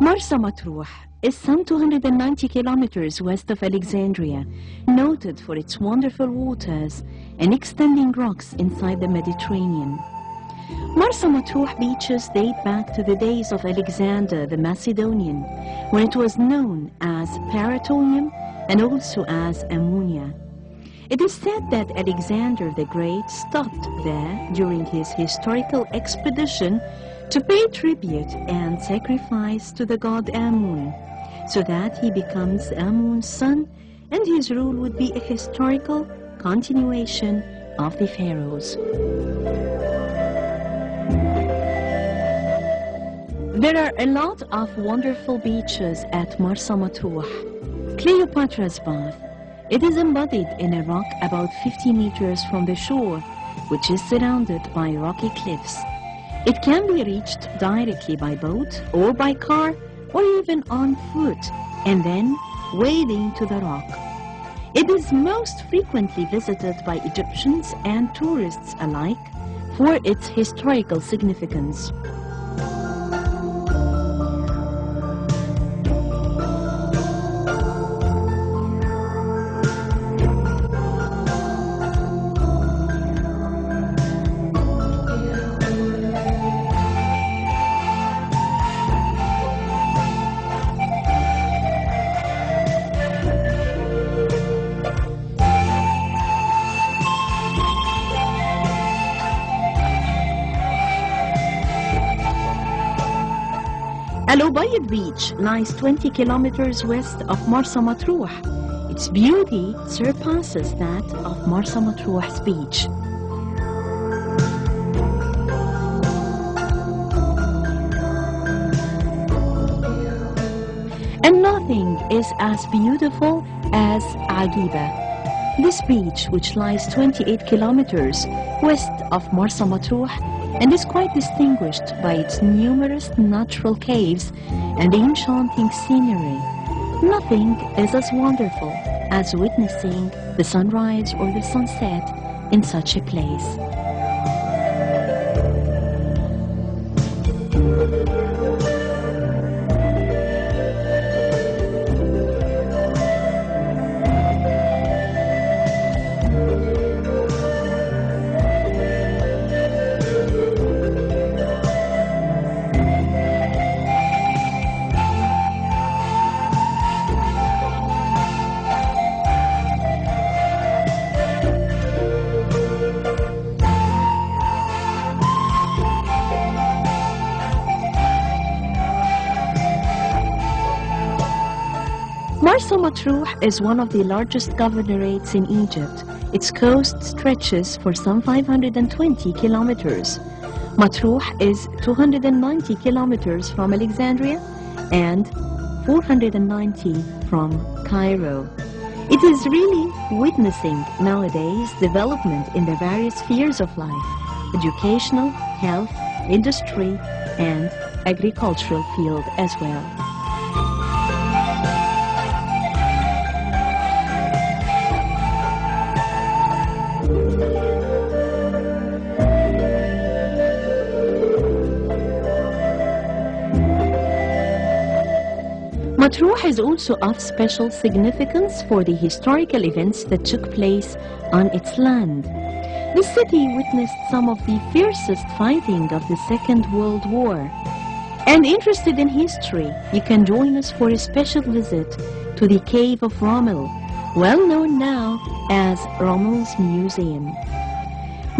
Marsa Matrouh is some 290 kilometers west of Alexandria, noted for its wonderful waters and extending rocks inside the Mediterranean. Marsa Matrouh beaches date back to the days of Alexander the Macedonian, when it was known as Paratonium and also as Ammonia. It is said that Alexander the Great stopped there during his historical expedition to pay tribute and sacrifice to the god Ammon, so that he becomes Ammon's son and his rule would be a historical continuation of the pharaohs. There are a lot of wonderful beaches at Marsa Matrouh. Cleopatra's Bath. It is embodied in a rock about 50 meters from the shore, which is surrounded by rocky cliffs. It can be reached directly by boat or by car or even on foot and then wading to the rock. It is most frequently visited by Egyptians and tourists alike for its historical significance. Al-Ubaid Beach lies 20 kilometers west of Marsa Matrouh. Its beauty surpasses that of Marsa Matrouh's beach. And nothing is as beautiful as Agiba. This beach, which lies 28 kilometers west of Marsa Matrouh, and is quite distinguished by its numerous natural caves and the enchanting scenery. Nothing is as wonderful as witnessing the sunrise or the sunset in such a place. Marsa Matrouh is one of the largest governorates in Egypt. Its coast stretches for some 520 kilometers. Matrouh is 290 kilometers from Alexandria and 490 from Cairo. It is really witnessing nowadays development in the various spheres of life: educational, health, industry, and agricultural field as well. Matrouh is also of special significance for the historical events that took place on its land. The city witnessed some of the fiercest fighting of the Second World War. And interested in history, you can join us for a special visit to the Cave of Rommel, well known now as Rommel's Museum.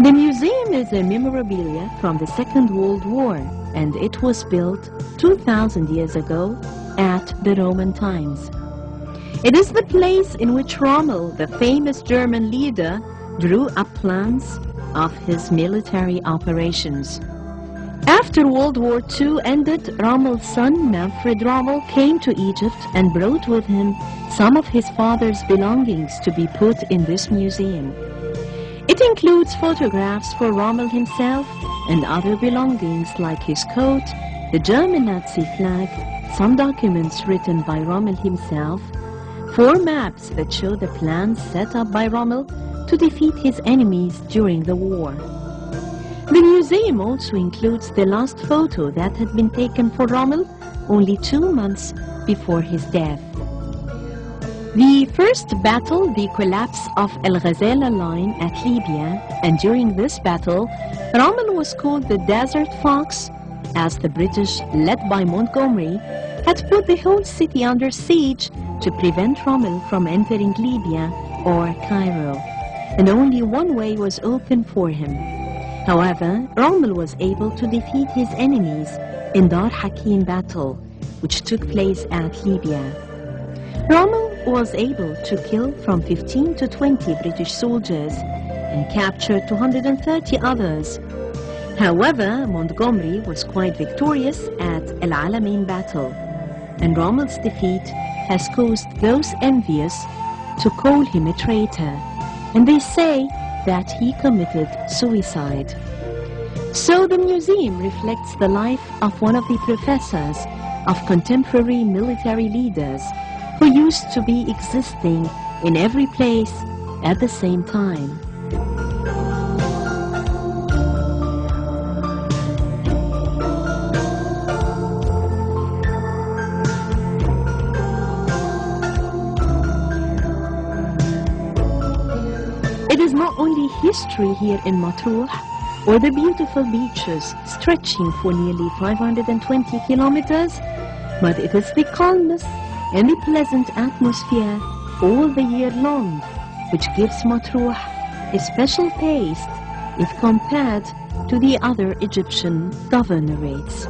The museum is a memorabilia from the Second World War, and it was built 2,000 years ago at the Roman times. It is the place in which Rommel, the famous German leader, drew up plans of his military operations. After World War II ended, Rommel's son, Manfred Rommel, came to Egypt and brought with him some of his father's belongings to be put in this museum. It includes photographs for Rommel himself and other belongings like his coat, the German Nazi flag, some documents written by Rommel himself, 4 maps that show the plans set up by Rommel to defeat his enemies during the war. The museum also includes the last photo that had been taken for Rommel only 2 months before his death. The first battle, the collapse of El Ghazala line at Libya, and during this battle, Rommel was called the Desert Fox, as the British, led by Montgomery, had put the whole city under siege to prevent Rommel from entering Libya or Cairo, and only one way was open for him. However, Rommel was able to defeat his enemies in Dar Hakim battle, which took place at Libya. Rommel was able to kill from 15 to 20 British soldiers and capture 230 others. However, Montgomery was quite victorious at El Alamein battle, and Rommel's defeat has caused those envious to call him a traitor, and they say that he committed suicide. So the museum reflects the life of one of the professors of contemporary military leaders who used to be existing in every place at the same time. It is not only history here in Matrouh, or the beautiful beaches stretching for nearly 520 kilometers, but it is the calmness and the pleasant atmosphere all the year long, which gives Matrouh a special taste if compared to the other Egyptian governorates.